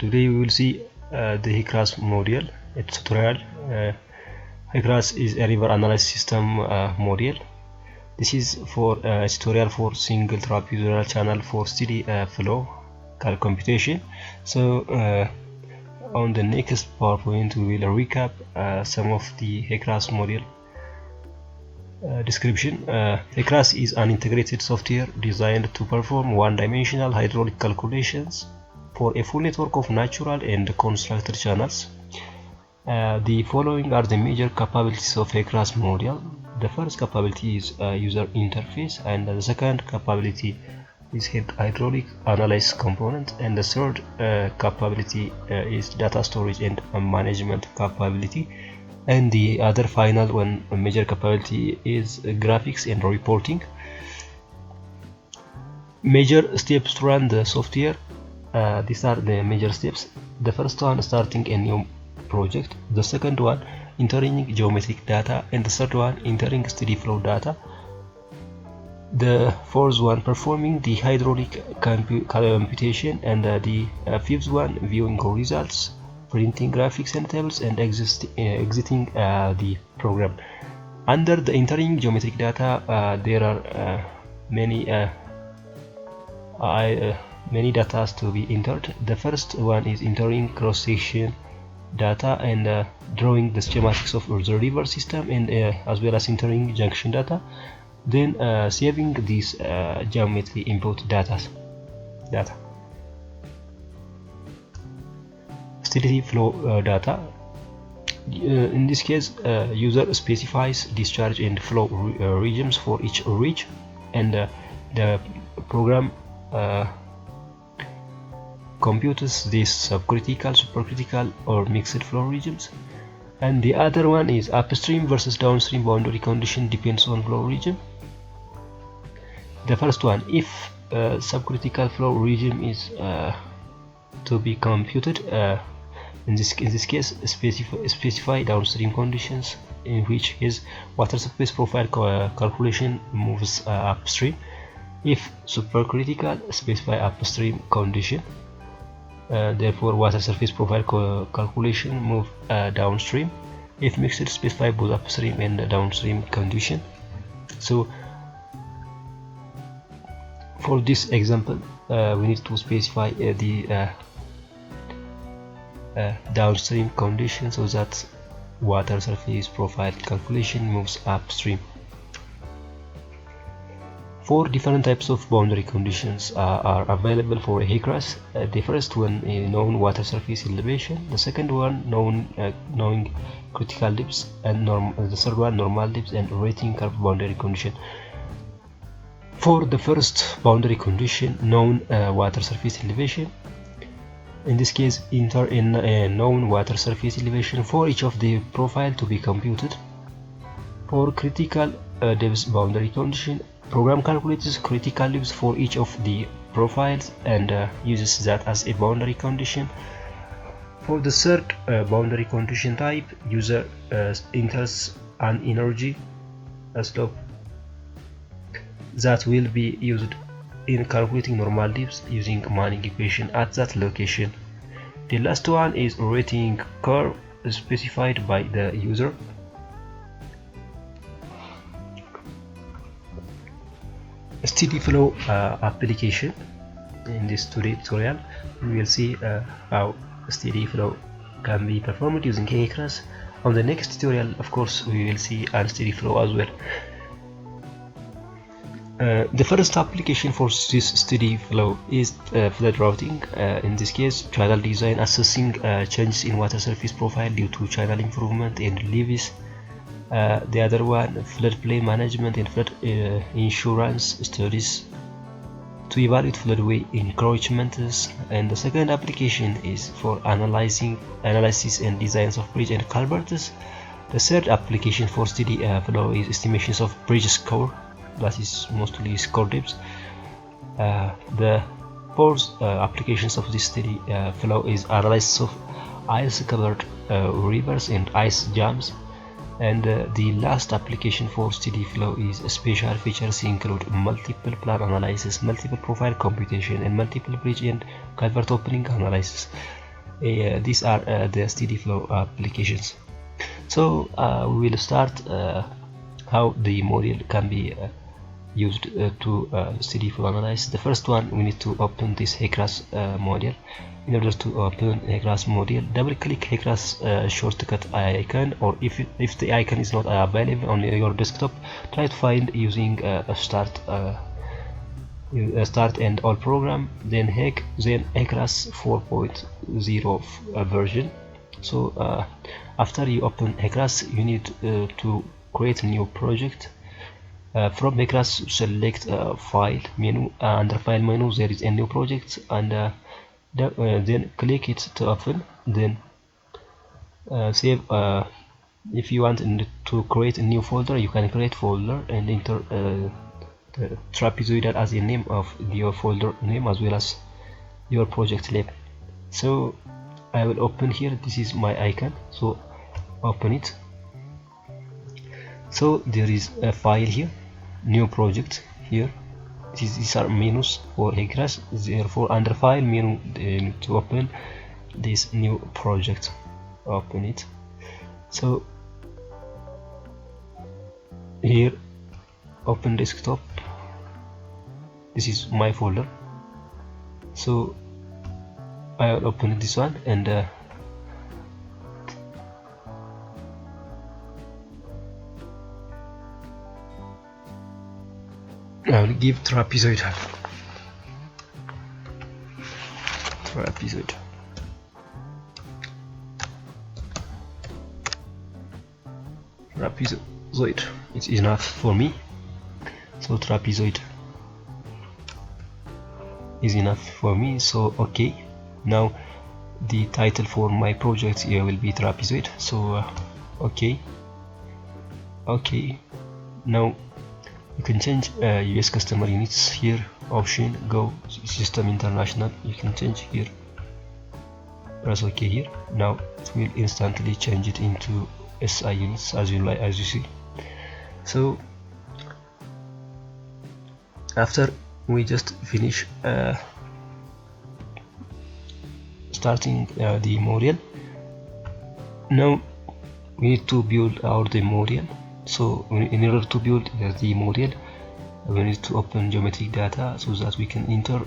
Today we will see the Hec RAS module. It's tutorial. Hec RAS is a river analysis system module. This is for a tutorial for single trapezoidal channel for steady flow computation. So on the next PowerPoint we will recap some of the Hec RAS module description. Hec RAS is an integrated software designed to perform one-dimensional hydraulic calculations for a full network of natural and constructed channels. The following are the major capabilities of Hec RAS module. The first capability is user interface, and the second capability is hydraulic analysis component, and the third capability is data storage and management capability, and the other final one major capability is graphics and reporting. Major steps to run the software. These are the major steps. The first one, starting a new project. The second one, entering geometric data, and the third one, entering steady flow data. The fourth one, performing the hydraulic computation, and the fifth one, viewing results, printing graphics and tables, and exiting the program. Under the entering geometric data, there are many data to be entered. The first one is entering cross-section data and drawing the schematics of the river system, and as well as entering junction data. Then saving these geometry input data. Steady flow data. In this case, user specifies discharge and flow regimes for each region, and the program computes these subcritical, supercritical, or mixed flow regimes. And the other one is upstream versus downstream boundary condition depends on flow region. The first one, if subcritical flow regime is to be computed, in this case specify downstream conditions, in which is water surface profile calculation moves upstream. If supercritical, specify upstream condition. Therefore water surface profile calculation move downstream. If mixed, specify both upstream and downstream condition. So for this example, we need to specify the downstream condition so that water surface profile calculation moves upstream. 4 different types of boundary conditions are available for Hec RAS. The first one is known water surface elevation. The second one knowing critical depths, and the third one normal depths and rating curve boundary condition. For the first boundary condition, known water surface elevation, in this case enter in a known water surface elevation for each of the profile to be computed. For critical depths boundary condition, program calculates critical depths for each of the profiles and uses that as a boundary condition. For the third boundary condition type, user enters an energy slope that will be used in calculating normal depths using Manning equation at that location. The last one is rating curve specified by the user. Steady flow application. In this tutorial we will see how steady flow can be performed using Hec RAS. On the next tutorial, of course, we will see unsteady flow as well. The first application for this steady flow is flood routing. In this case, channel design, assessing changes in water surface profile due to channel improvement and levees. The other one, floodplain management and flood insurance studies to evaluate floodway encroachments. And the second application is for analysis and designs of bridge and culverts. The third application for steady flow is estimations of bridge score, that is mostly score depths. The fourth applications of this steady flow is analysis of ice covered rivers and ice jams. And the last application for steady flow is special features include multiple plan analysis, multiple profile computation, and multiple bridge and culvert opening analysis. These are the steady flow applications. So we will start how the model can be used to steady flow analyze. The first one, we need to open this Hec RAS model. In order to open Hec RAS model, double click Hec RAS shortcut icon, or if the icon is not available on your desktop, try to find using a start and all program, then Hec RAS 4.0 version. So after you open Hec RAS, you need to create a new project. From Hec RAS, select file menu. Under file menu there is a new project, and then click it to open, then save. If you want to create a new folder, you can create folder and enter the trapezoidal as a name of your folder name as well as your project name. So I will open here, this is my icon, so open it. So there is a file here, new project here. These are menus for Hec RAS, therefore under file menu to open this new project, open it. So here open desktop, this is my folder, so I will open this one, and I will give trapezoid. Trapezoid, it's enough for me. So trapezoid is enough for me, so okay. Now the title for my project here will be trapezoid, so okay. Now you can change US customer units here, option go system international, you can change here, press OK here. Now it will instantly change it into SI units as you see. So after we just finish starting the model, now we need to build the model. So in order to build the model, we need to open geometric data so that we can enter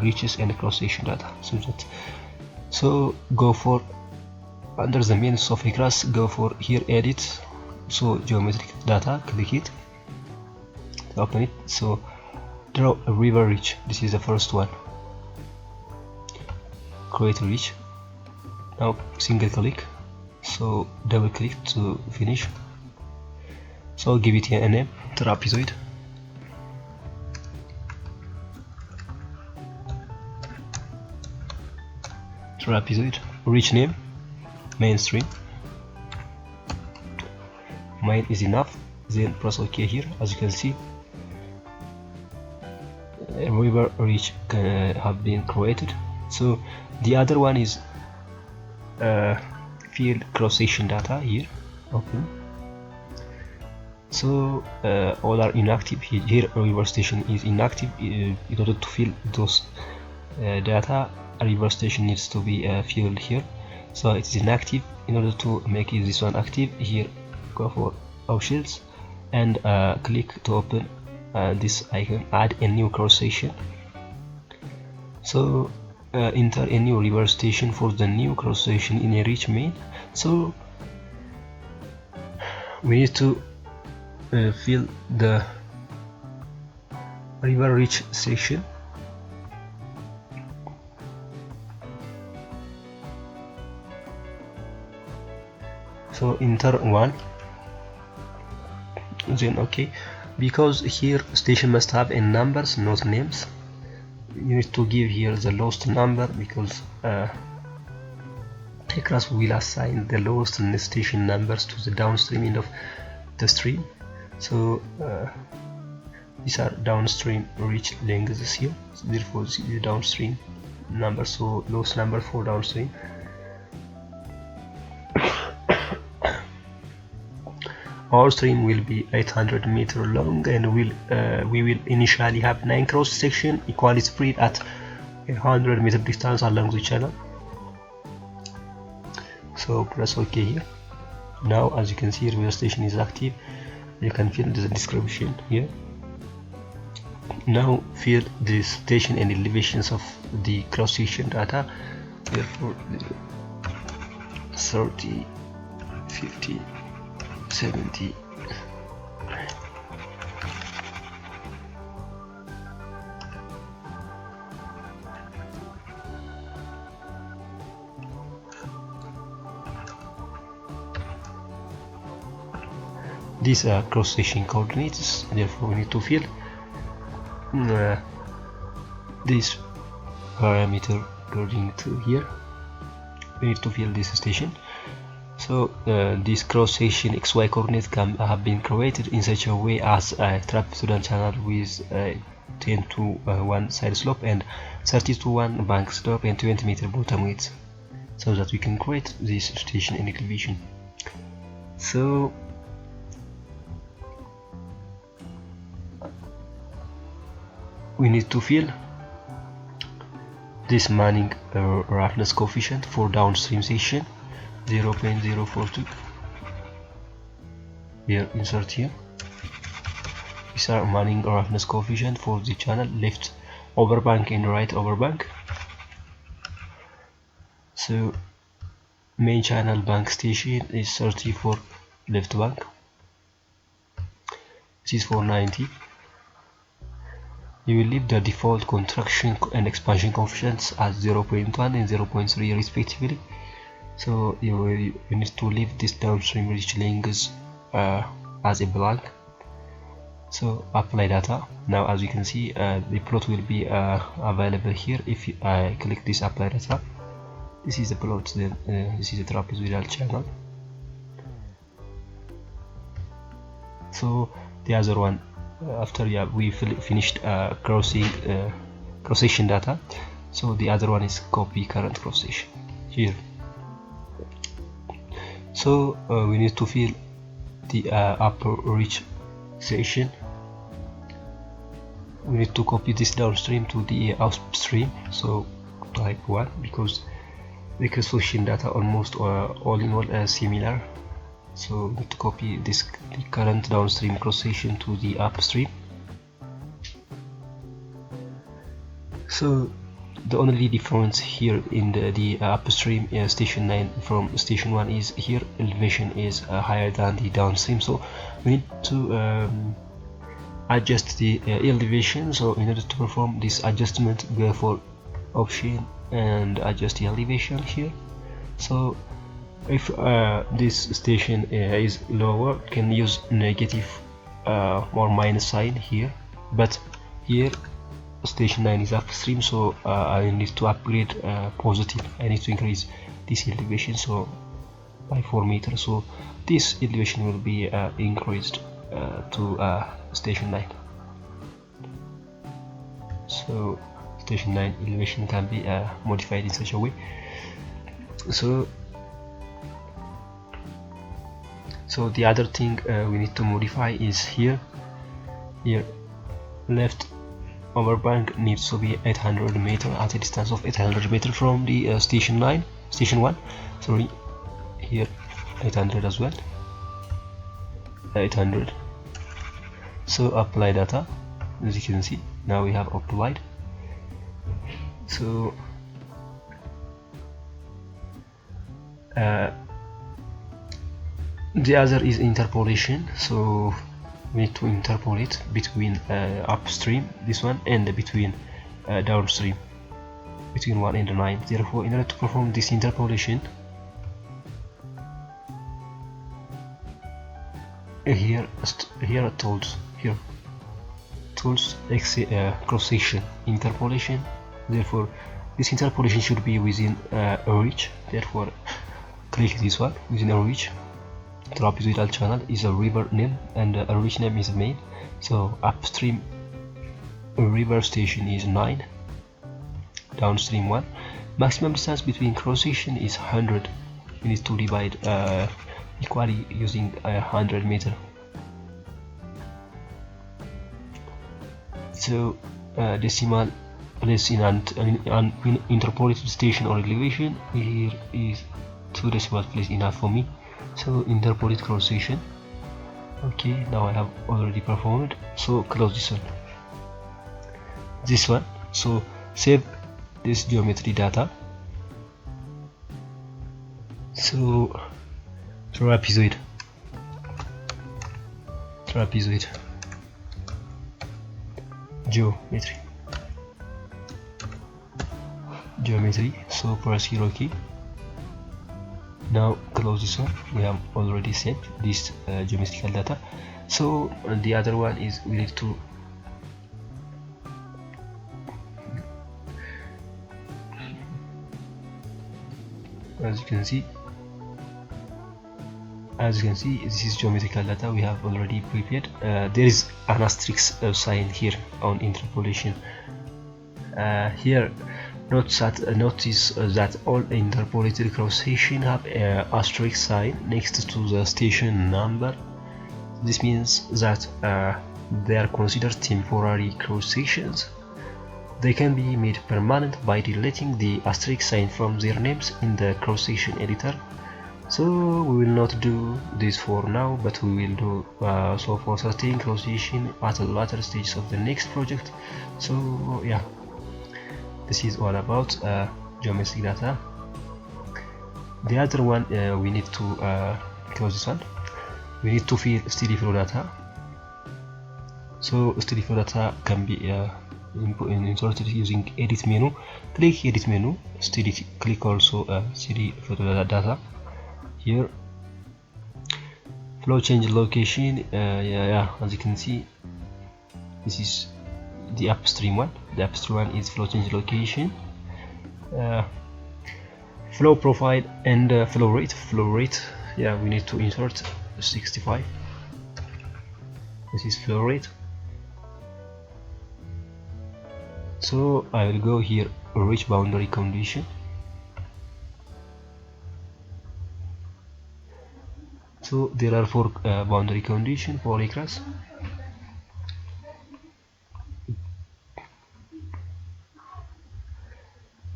reaches and cross section data. So go for, under the menus of Hec RAS, go for here edit, so geometric data, click it, open it. So draw a river reach, this is the first one, create a reach. Now single click, so double click to finish. So give it a name, trapezoid. Reach name, mainstream. Main is enough. Then press OK here. As you can see, a river reach have been created. So the other one is field cross section data here. Open. So all are inactive here. River station is inactive. In order to fill those data, a river station needs to be filled here, so it is inactive. In order to make this one active, here go for options and click to open this icon, add a new cross section. So enter a new river station for the new cross section in a reach main. So we need to fill the river reach section. So enter 1, then OK, because here station must have a numbers, not names. You need to give here the lowest number, because Hec RAS will assign the lowest station numbers to the downstream end of the stream. So these are downstream reach lengths here, so therefore the downstream number, so lowest number for downstream. Our stream will be 800 meters long, and we will initially have 9 cross sections equally spread at 100 meter distance along the channel. So press OK here. Now as you can see, reverse station is active. You can fill the description here. Now fill the station and elevations of the cross section data. Therefore 30, 50, 70. These are cross section coordinates, therefore we need to fill this parameter according to here. We need to fill this station. So this cross section XY coordinates can have been created in such a way as a trapezoidal channel with 10 to 1 side slope and 30 to 1 bank slope and 20 meter bottom width, so that we can create this station and elevation. So we need to fill this manning roughness coefficient for downstream section 0.042. Here, insert here. These are manning roughness coefficient for the channel left overbank and right overbank. So main channel bank station is 30 for left bank. This is for 90. You will leave the default contraction and expansion coefficients as 0.1 and 0.3 respectively. So you need to leave this downstream reach length as a blank. So apply data. Now as you can see, the plot will be available here. If I click this apply data, this is the plot. Then this is a trapezoidal channel. So the other one, after we finished cross section data, so the other one is copy current cross section here. So we need to fill the upper reach section. We need to copy this downstream to the upstream, so type 1, because the cross section data almost all in all similar. So we need to copy the current downstream cross section to the upstream. So the only difference here in the upstream station 9 from station 1 is here elevation is higher than the downstream. So we need to adjust the elevation. So in order to perform this adjustment, go for option and adjust the elevation here. So if this station is lower, can use negative or minus sign here, but here station 9 is upstream, so I need to upgrade positive. I need to increase this elevation, so by 4 meters. So this elevation will be increased to station 9. So station 9 elevation can be modified in such a way. So the other thing we need to modify is here left overbank needs to be 800 meter at a distance of 800 meter from the station 1. Sorry, here 800 as well, 800. So apply data. As you can see, now we have applied. So the other is interpolation. So we need to interpolate between upstream, this one, and between downstream, between 1 and 9. Therefore, in order to perform this interpolation, here tools, cross section interpolation. Therefore, this interpolation should be within a reach. Therefore, click this one, within a reach. Trapezoidal channel is a river name and a reach name is main. So upstream river station is 9, downstream 1. Maximum distance between cross section is 100. We need to divide equally using 100 meter. So decimal place in an interpolated station or elevation here is 2 decimal place enough for me. So interpolate cross section. Okay, now I have already performed, so close this one. So save this geometry data. So trapezoid geometry. So press here OK. Now close this one. We have already saved this geometrical data. So the other one is we need to as you can see, this is geometrical data we have already prepared. There is an asterisk sign here on interpolation. Here notice that all interpolated cross section have an asterisk sign next to the station number. This means that they are considered temporary cross sections. They can be made permanent by deleting the asterisk sign from their names in the cross section editor. So we will not do this for now, but we will do so for certain cross section at the later stages of the next project. So yeah, this is all about geometric data. The other one we need to close this one. We need to fill steady flow data. So steady flow data can be inserted using edit menu. Click edit menu, steady, click also steady flow data. Here flow change location. As you can see, this is the upstream one. The upstream one is flow change location, flow profile, and flow rate. Yeah, we need to insert 65. This is flow rate. So I will go here, reach boundary condition. So there are 4 boundary conditions for Hec RAS.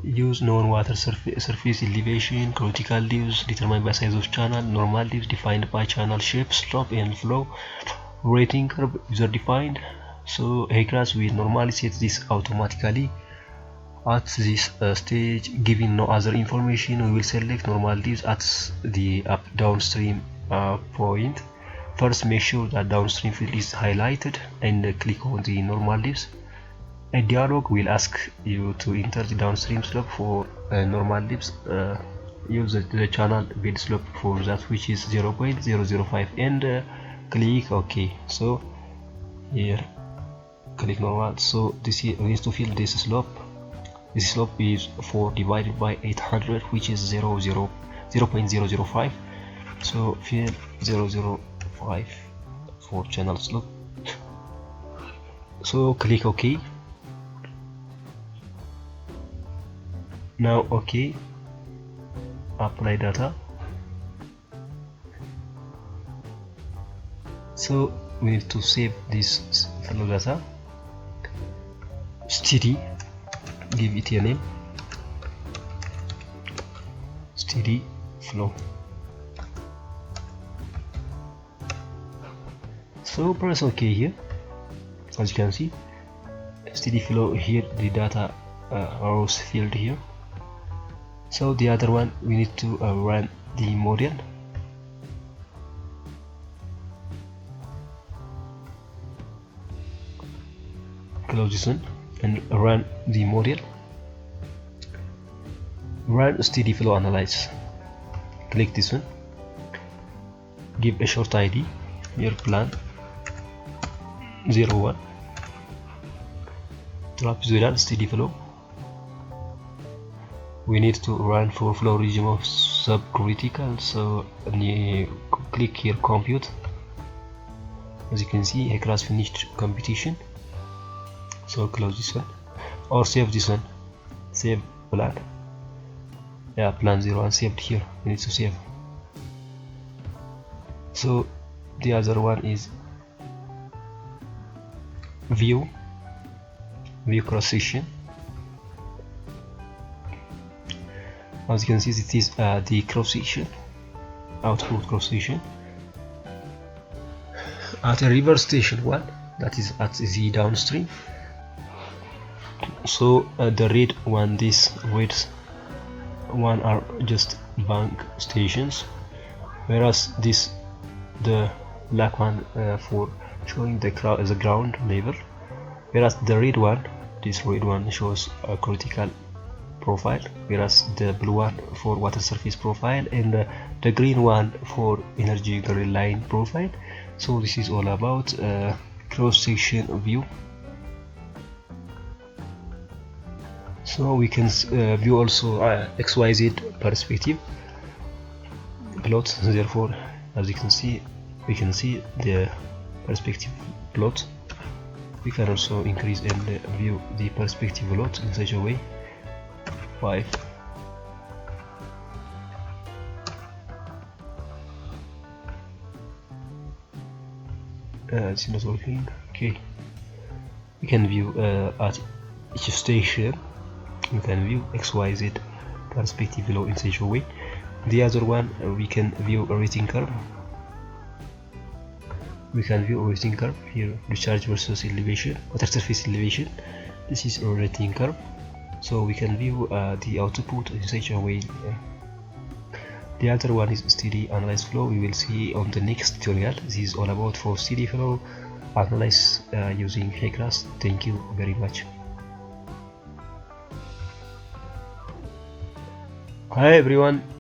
Use known water surface elevation, critical depths determined by size of channel, normal depths defined by channel shape, slope, and flow rating curve user defined. So Hec RAS will normally set this automatically. At this stage, given no other information, we will select normal depths at the downstream point. First, make sure that downstream field is highlighted and click on the normal depths. A dialog will ask you to enter the downstream slope for normal depths. Use the channel bed slope for that, which is 0.005, and click OK. So here click normal. So this is, we need to fill this slope. This slope is 4 divided by 800, which is 0.005. So fill 0.005 for channel slope. So click OK. Now OK, apply data. So we need to save this flow data. Steady, give it a name, steady flow. So press OK here. As you can see, steady flow here, the data rows filled here. So the other one, we need to run the model. Close this one and run the model. Run steady flow analyze. Click this one. Give a short ID. Here plan 01. Trapezoidal steady flow. We need to run for flow regime of subcritical. So click here compute. As you can see, Hec RAS finished computation. So close this one or save this one. Save plan. Yeah, plan 01 saved here. We need to save. So the other one is view cross section. As you can see, it is the cross section, output cross section at a river station 1, that is at the downstream. So the red one, this red one are just bank stations, whereas the black one for showing the ground level, whereas the red one, this red one shows a critical profile, whereas the blue one for water surface profile, and the green one for energy grid line profile. So this is all about cross section view. So we can view also XYZ perspective plot. Therefore, as you can see, we can see the perspective plot. We can also increase and view the perspective plot in such a way. 5. It's not working. Okay, we can view at each station. We can view XYZ perspective below in such a way. The other one, we can view a rating curve. We can view a rating curve here, discharge versus elevation, water surface elevation. This is a rating curve. So we can view the output in such a way. The other one is steady analyzed flow. We will see on the next tutorial. This is all about for steady flow analyze using Hec RAS. Thank you very much. Hi everyone.